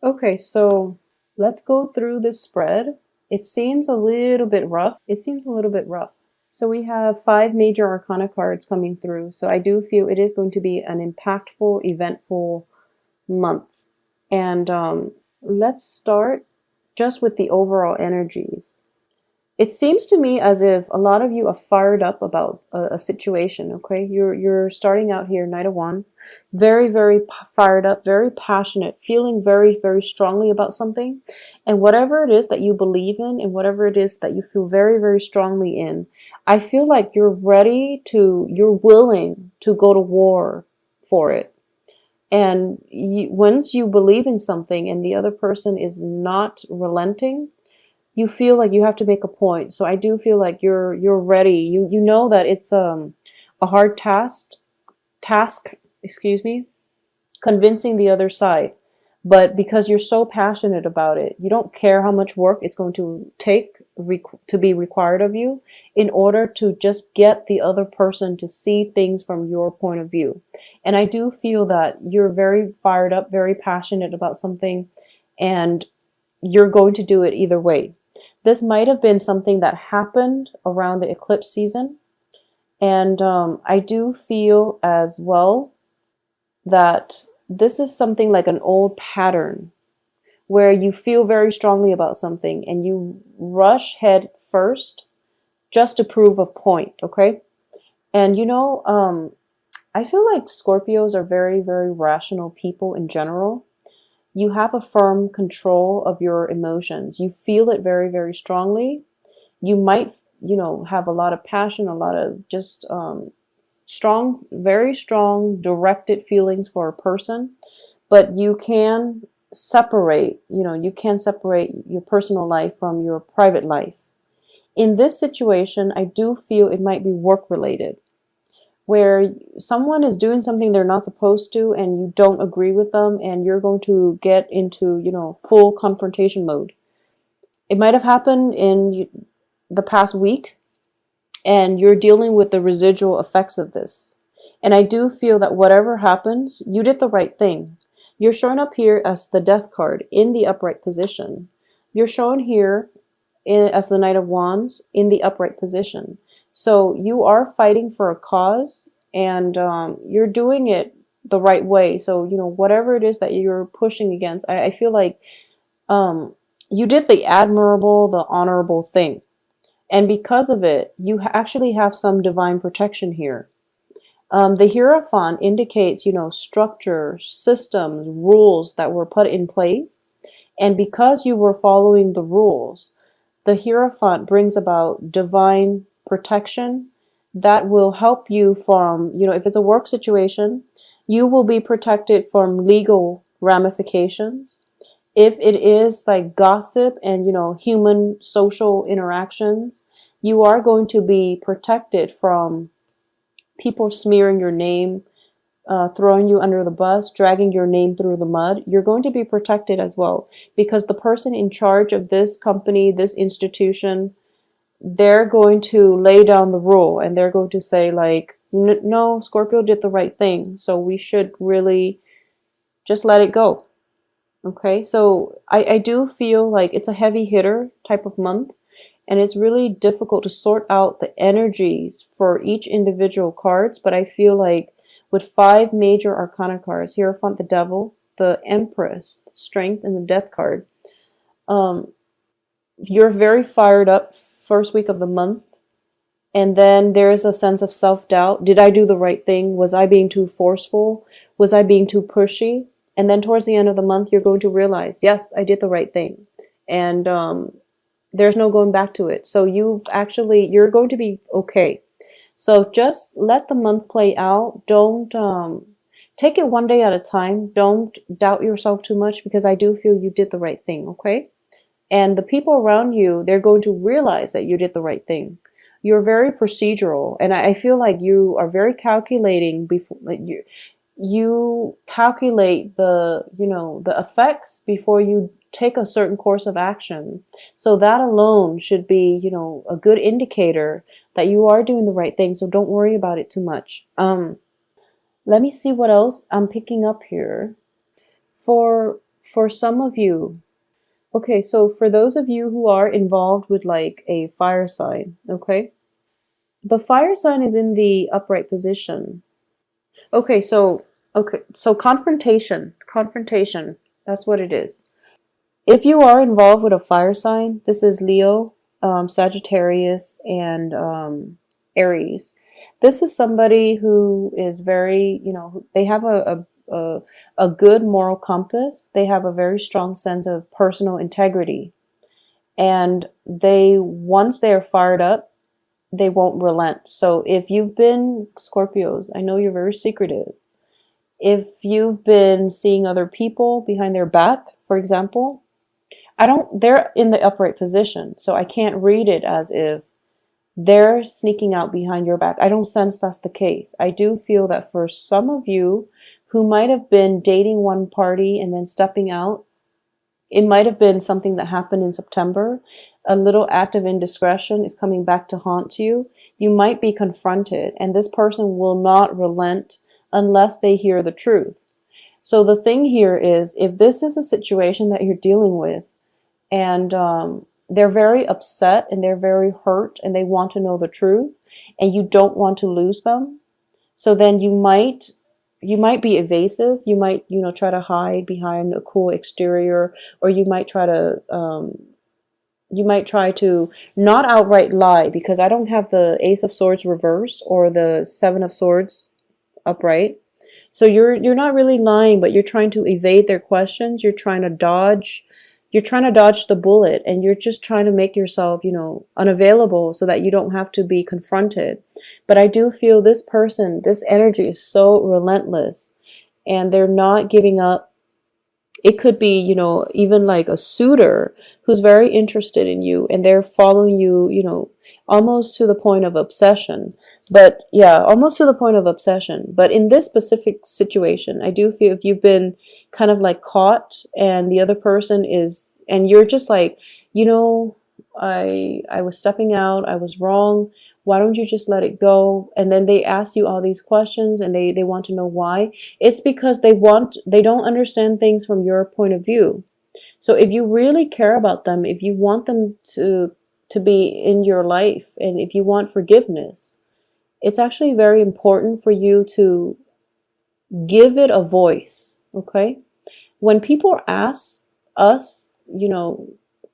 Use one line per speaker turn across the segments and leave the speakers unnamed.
Okay, so let's go through this spread. It seems a little bit rough. So we have five major arcana cards coming through. So I do feel it is going to be an impactful, eventful month. And let's start just with the overall energies. It seems to me as if a lot of you are fired up about a situation. Okay, you're starting out here, Knight of Wands, very fired up, very passionate, feeling very strongly about something, and whatever it is that you believe in, and whatever it is that you feel very strongly in, I feel like you're willing to go to war for it. And once you believe in something and the other person is not relenting, you feel like you have to make a point. So I do feel like you're ready. You know that it's a hard task, excuse me, convincing the other side. But because you're so passionate about it, you don't care how much work it's going to take to be required of you in order to just get the other person to see things from your point of view. And I do feel that you're very fired up, very passionate about something, and you're going to do it either way. This might have been something that happened around the eclipse season. And I do feel as well that this is something like an old pattern where you feel very strongly about something and you rush head first just to prove a point, okay? And I feel like Scorpios are very rational people in general. You have a firm control of your emotions. You feel it very strongly. You might, have a lot of passion, a lot of just strong, very strong, directed feelings for a person, but you can separate your personal life from your private life. In this situation, I do feel it might be work related, where someone is doing something they're not supposed to and you don't agree with them and you're going to get into, full confrontation mode. It might have happened in the past week and you're dealing with the residual effects of this. And I do feel that whatever happens, you did the right thing. You're showing up here as the Death card in the upright position. You're shown here as the Knight of Wands in the upright position. So you are fighting for a cause, and you're doing it the right way. So, whatever it is that you're pushing against, I feel like you did the admirable, the honorable thing. And because of it, you actually have some divine protection here. The Hierophant indicates, structure, systems, rules that were put in place. And because you were following the rules, the Hierophant brings about divine protection that will help you from, if it's a work situation, you will be protected from legal ramifications. If it is like gossip and, human social interactions, you are going to be protected from people smearing your name, throwing you under the bus, dragging your name through the mud. You're going to be protected as well because the person in charge of this company, this institution, they're going to lay down the rule and they're going to say like, no, Scorpio did the right thing. So we should really just let it go. Okay, so I do feel like it's a heavy hitter type of month, and it's really difficult to sort out the energies for each individual cards. But I feel like with five major arcana cards, Hierophant, the Devil, the Empress, the Strength, and the Death card, um, you're very fired up first week of the month. And then there's a sense of self-doubt. Did I do the right thing? Was I being too forceful? Was I being too pushy? And then towards the end of the month, you're going to realize, yes, I did the right thing. And there's no going back to it. So you're going to be okay. So just let the month play out. Don't take it one day at a time. Don't doubt yourself too much because I do feel you did the right thing, okay? And the people around you, they're going to realize that you did the right thing. You're very procedural, and I feel like you are very calculating before like you calculate the effects before you take a certain course of action. So that alone should be, a good indicator that you are doing the right thing. So don't worry about it too much. Let me see what else I'm picking up here. For For some of you, okay, so for those of you who are involved with like a fire sign, okay, the fire sign is in the upright position. Okay, so confrontation, that's what it is. If you are involved with a fire sign, this is Leo, Sagittarius, and Aries. This is somebody who is very, they have a good moral compass. They have a very strong sense of personal integrity. And once they are fired up, they won't relent. So if you've been Scorpios, I know you're very secretive. If you've been seeing other people behind their back, for example, they're in the upright position, so I can't read it as if they're sneaking out behind your back. I don't sense that's the case. I do feel that for some of you who might have been dating one party and then stepping out, it might have been something that happened in September. A little act of indiscretion is coming back to haunt you. You might be confronted, and this person will not relent unless they hear the truth. So the thing here is, if this is a situation that you're dealing with, and they're very upset and they're very hurt and they want to know the truth, and you don't want to lose them, so then you might be evasive. You might try to hide behind a cool exterior, or you might try to not outright lie, because I don't have the Ace of Swords reverse or the Seven of Swords upright. So you're not really lying, but you're trying to evade their questions. You're trying to dodge the bullet, and you're just trying to make yourself, unavailable so that you don't have to be confronted. But I do feel this energy is so relentless, and they're not giving up. It could be, even like a suitor who's very interested in you, and they're following you, almost to the point of obsession. But yeah, almost to the point of obsession. But in this specific situation, I do feel if you've been kind of like caught, and the other person is, and you're just like, I was stepping out, I was wrong. Why don't you just let it go? And then they ask you all these questions, and they want to know why. It's because they don't understand things from your point of view. So if you really care about them, if you want them to be in your life, and if you want forgiveness, it's actually very important for you to give it a voice, okay? When people ask us,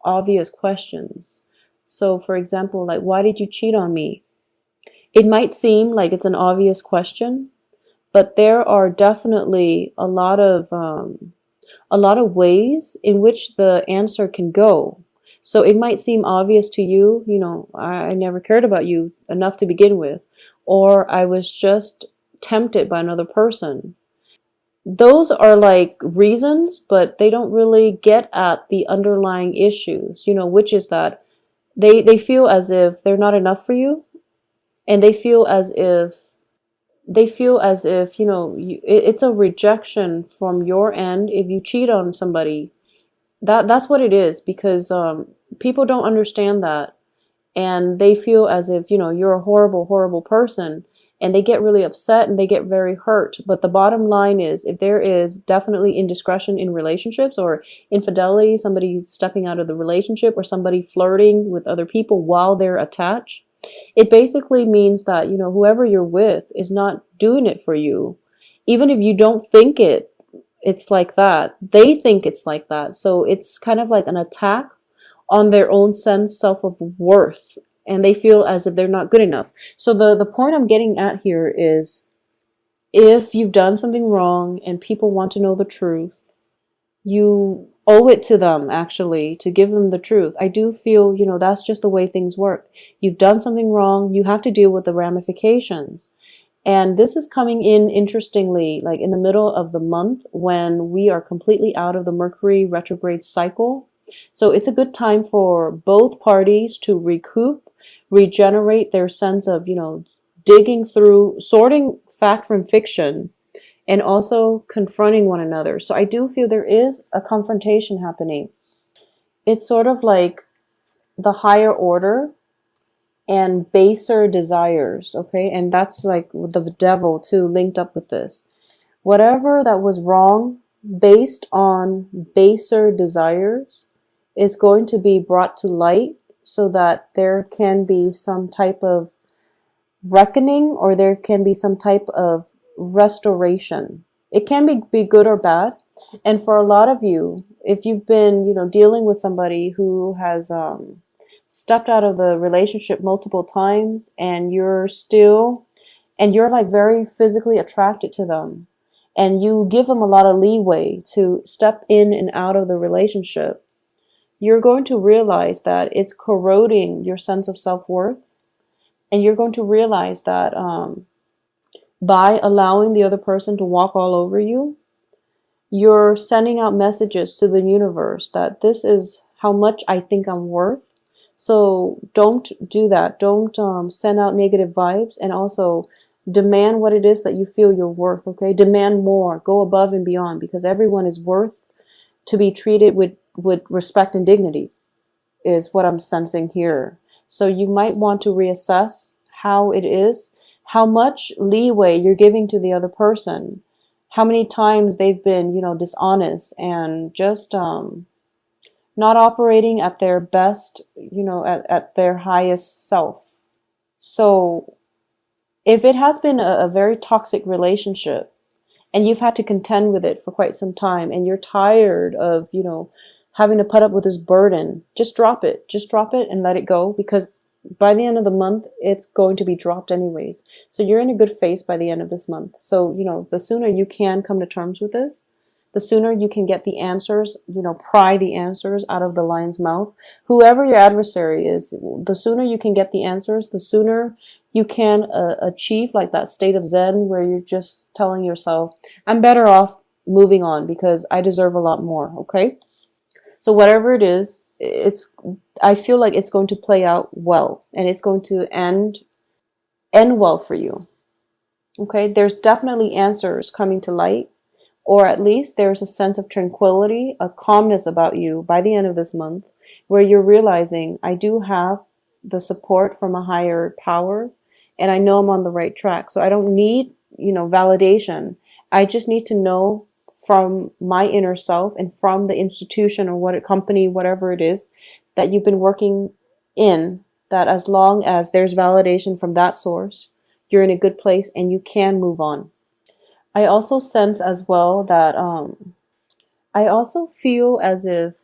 obvious questions. So for example, like, why did you cheat on me? It might seem like it's an obvious question, but there are definitely a lot of ways in which the answer can go. So it might seem obvious to you, I never cared about you enough to begin with, or I was just tempted by another person. Those are like reasons, but they don't really get at the underlying issues, which is that they feel as if they're not enough for you, and they feel as if it's a rejection from your end if you cheat on somebody. That's what it is, because people don't understand that, and they feel as if you're a horrible person, and they get really upset and they get very hurt. But the bottom line is, if there is definitely indiscretion in relationships, or infidelity, somebody stepping out of the relationship, or somebody flirting with other people while they're attached, it basically means that whoever you're with is not doing it for you. Even if you don't think it's like that, they think it's like that. So it's kind of like an attack on their own self of worth, and they feel as if they're not good enough. So the point I'm getting at here is, if you've done something wrong and people want to know the truth, you owe it to them actually to give them the truth. I do feel, that's just the way things work. You've done something wrong, you have to deal with the ramifications. And this is coming in interestingly, like in the middle of the month, when we are completely out of the Mercury retrograde cycle. So it's a good time for both parties to recoup, regenerate their sense of, digging through, sorting fact from fiction, and also confronting one another. So I do feel there is a confrontation happening. It's sort of like the higher order and baser desires, okay? And that's like the devil too, linked up with this. Whatever that was wrong based on baser desires is going to be brought to light so that there can be some type of reckoning, or there can be some type of restoration. It can be good or bad. And for a lot of you, if you've been, dealing with somebody who has stepped out of the relationship multiple times, and you're like very physically attracted to them, and you give them a lot of leeway to step in and out of the relationship, you're going to realize that it's corroding your sense of self-worth. And you're going to realize that by allowing the other person to walk all over you, you're sending out messages to the universe that this is how much I think I'm worth. So don't do that. Don't send out negative vibes, and also demand what it is that you feel you're worth. Okay, demand more. Go above and beyond, because everyone is worth to be treated with respect and dignity, is what I'm sensing here. So you might want to reassess how it is, how much leeway you're giving to the other person, how many times they've been, dishonest and just not operating at their best, at their highest self. So if it has been a very toxic relationship, and you've had to contend with it for quite some time, and you're tired of, having to put up with this burden, just drop it. Just drop it and let it go, because by the end of the month, it's going to be dropped anyways. So you're in a good phase by the end of this month. So, the sooner you can come to terms with this, the sooner you can get the answers, pry the answers out of the lion's mouth. Whoever your adversary is, the sooner you can get the answers, the sooner you can achieve like that state of Zen where you're just telling yourself, I'm better off moving on because I deserve a lot more. Okay. So whatever it is, I feel like it's going to play out well, and it's going to end well for you. Okay. There's definitely answers coming to light, or at least there's a sense of tranquility, a calmness about you by the end of this month, where you're realizing, I do have the support from a higher power, and I know I'm on the right track. So I don't need, validation. I just need to know from my inner self and from the institution or what company, whatever it is that you've been working in, that as long as there's validation from that source, you're in a good place and you can move on. I also sense as well that I also feel as if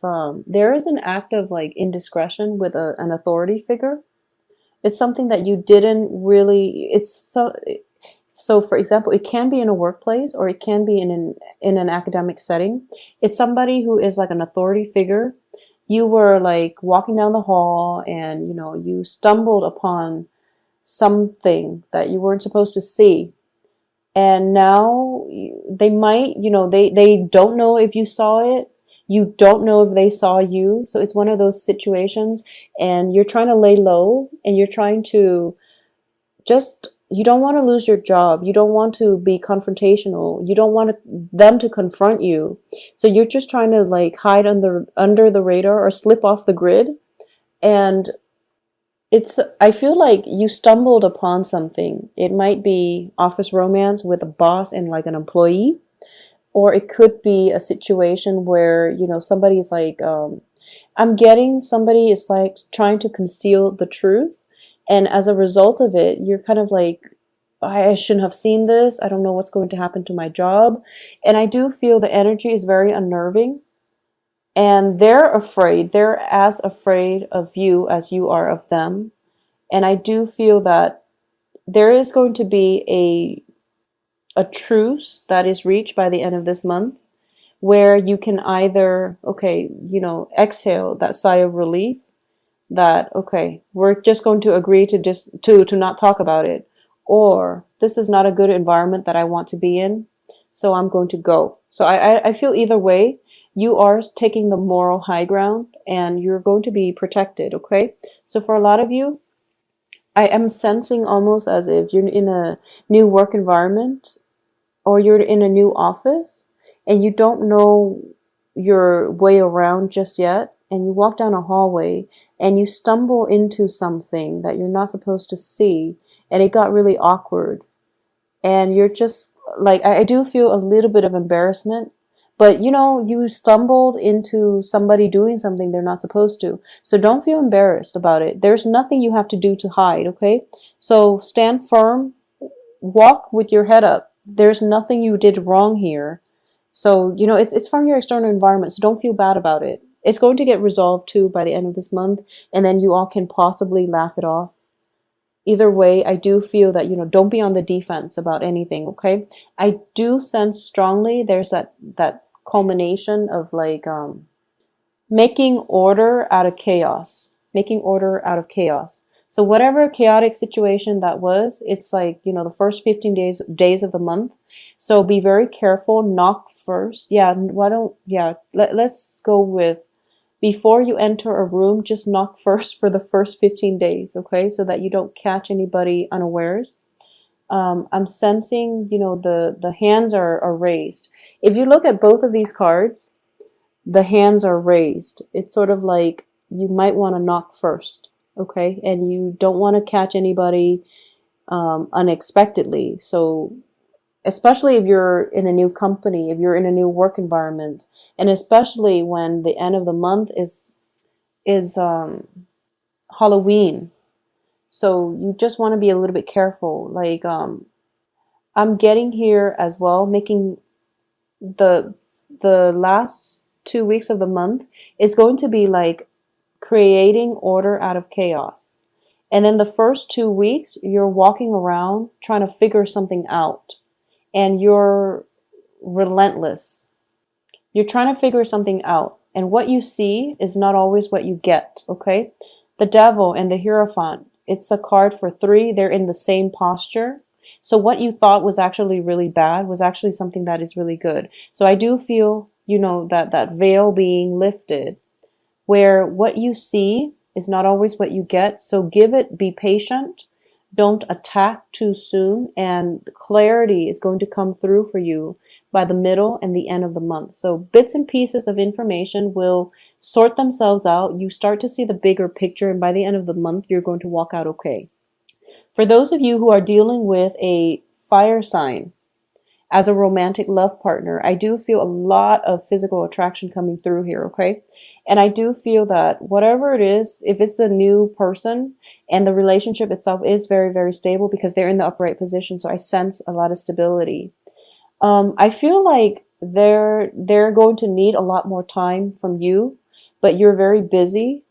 there is an act of like indiscretion with an authority figure. It's something that you didn't really. So. For example, it can be in a workplace, or it can be in an academic setting. It's somebody who is like an authority figure. You were like walking down the hall, and you stumbled upon something that you weren't supposed to see, and now they might, they don't know if you saw it, you don't know if they saw you. So it's one of those situations, and you're trying to lay low, and you're trying to just, you don't want to lose your job, you don't want to be confrontational, you don't want them to confront you, so you're just trying to like hide under the radar or slip off the grid. And I feel like you stumbled upon something. It might be office romance with a boss and like an employee, or it could be a situation where, somebody's like, I'm getting somebody is like trying to conceal the truth. And as a result of it, you're kind of like, I shouldn't have seen this. I don't know what's going to happen to my job. And I do feel the energy is very unnerving. And they're afraid. They're as afraid of you as you are of them. And I do feel that there is going to be a truce that is reached by the end of this month, where you can either, okay, exhale that sigh of relief, that, okay, we're just going to agree to not talk about it, or this is not a good environment that I want to be in, so I'm going to go. So I feel either way, you are taking the moral high ground, and you're going to be protected. Okay. So for a lot of you, I am sensing almost as if you're in a new work environment, or you're in a new office, and you don't know your way around just yet, and you walk down a hallway and you stumble into something that you're not supposed to see, and it got really awkward, and you're just like, I do feel a little bit of embarrassment, But you know, you stumbled into somebody doing something they're not supposed to. So don't feel embarrassed about it. There's nothing you have to do to hide, okay? So stand firm, walk with your head up. There's nothing you did wrong here. So, you know, it's from your external environment, so don't feel bad about it. It's going to get resolved too by the end of this month, and then you all can possibly laugh it off. Either way, I do feel that, you know, don't be on the defense about anything, okay? I do sense strongly there's that culmination of like making order out of chaos, making order out of chaos. So whatever chaotic situation that was, it's like, you know, the first 15 days of the month. So be very careful, knock first. Yeah, why don't, yeah, let's go with before you enter a room, just knock first for the first 15 days, okay? So that you don't catch anybody unawares. I'm sensing, you know, the hands are raised. If you look at both of these cards, the hands are raised. It's sort of like you might want to knock first, okay? And you don't want to catch anybody unexpectedly. So especially if you're in a new company, if you're in a new work environment, and especially when the end of the month is Halloween. So you just want to be a little bit careful. Like I'm getting here as well, making the last 2 weeks of the month is going to be like creating order out of chaos. And then the first 2 weeks, you're walking around trying to figure something out. And you're relentless. You're trying to figure something out. And what you see is not always what you get, okay? The Devil and the Hierophant, it's a card for 3. They're in the same posture. So what you thought was actually really bad was actually something that is really good. So I do feel, you know, that veil being lifted, where what you see is not always what you get. So be patient. Don't attack too soon, and clarity is going to come through for you by the middle and the end of the month. So bits and pieces of information will sort themselves out. You start to see the bigger picture, and by the end of the month, you're going to walk out okay. For those of you who are dealing with a fire sign as a romantic love partner, I do feel a lot of physical attraction coming through here, okay? And I do feel that whatever it is, if it's a new person and the relationship itself is very, very stable because they're in the upright position, so I sense a lot of stability. I feel like they're going to need a lot more time from you, but you're very busy,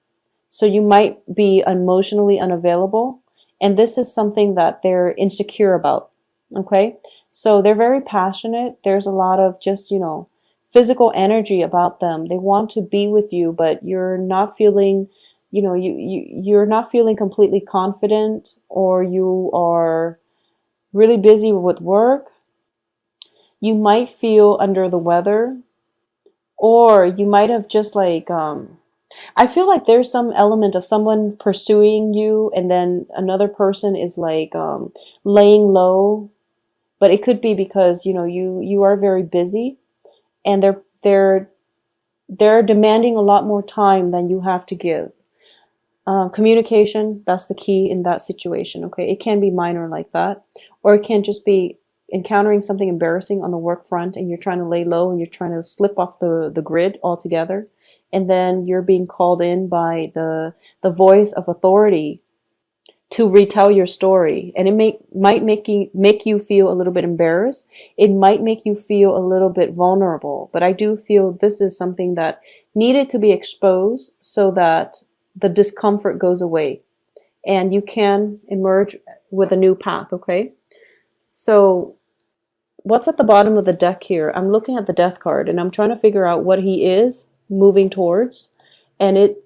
so you might be emotionally unavailable, and this is something that they're insecure about, okay? So they're very passionate. There's a lot of just, you know, physical energy about them. They want to be with you, but you're not feeling, you know, you're not feeling completely confident, or you are really busy with work. You might feel under the weather, or you might have just like I feel like there's some element of someone pursuing you, and then another person is like laying low. But it could be because, you know, you are very busy, and they're demanding a lot more time than you have to give. Communication, that's the key in that situation, okay? It can be minor like that, or it can just be encountering something embarrassing on the work front, and you're trying to lay low, and you're trying to slip off the grid altogether, and then you're being called in by the voice of authority to retell your story, and it might make you feel a little bit embarrassed. It might make you feel a little bit vulnerable, but I do feel this is something that needed to be exposed so that the discomfort goes away and you can emerge with a new path, okay? So what's at the bottom of the deck here? I'm looking at the Death card, and I'm trying to figure out what he is moving towards, and it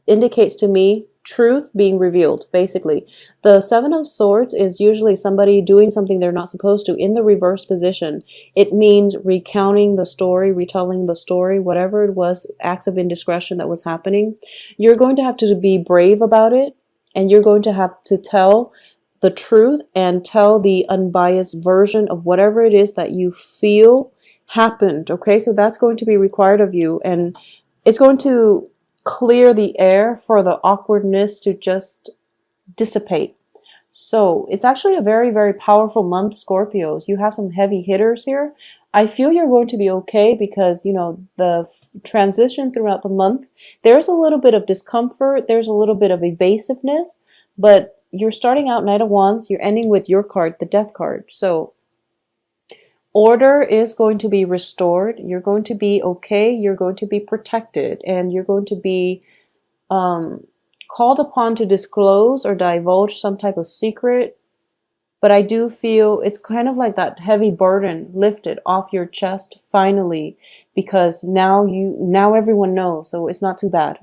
indicates to me truth being revealed, basically. The Seven of Swords is usually somebody doing something they're not supposed to in the reverse position. It means recounting the story, retelling the story, whatever it was, acts of indiscretion that was happening. You're going to have to be brave about it, and you're going to have to tell the truth and tell the unbiased version of whatever it is that you feel happened, okay? So that's going to be required of you, and it's going to clear the air for the awkwardness to just dissipate. So it's actually a very, very powerful month, Scorpios. You have some heavy hitters here. I feel you're going to be okay because, you know, the transition throughout the month, there's a little bit of discomfort, there's a little bit of evasiveness, but you're starting out Knight of Wands, you're ending with your card, the Death card. So order is going to be restored. You're going to be okay. You're going to be protected, and you're going to be called upon to disclose or divulge some type of secret. But I do feel it's kind of like that heavy burden lifted off your chest finally, because now everyone knows, so it's not too bad.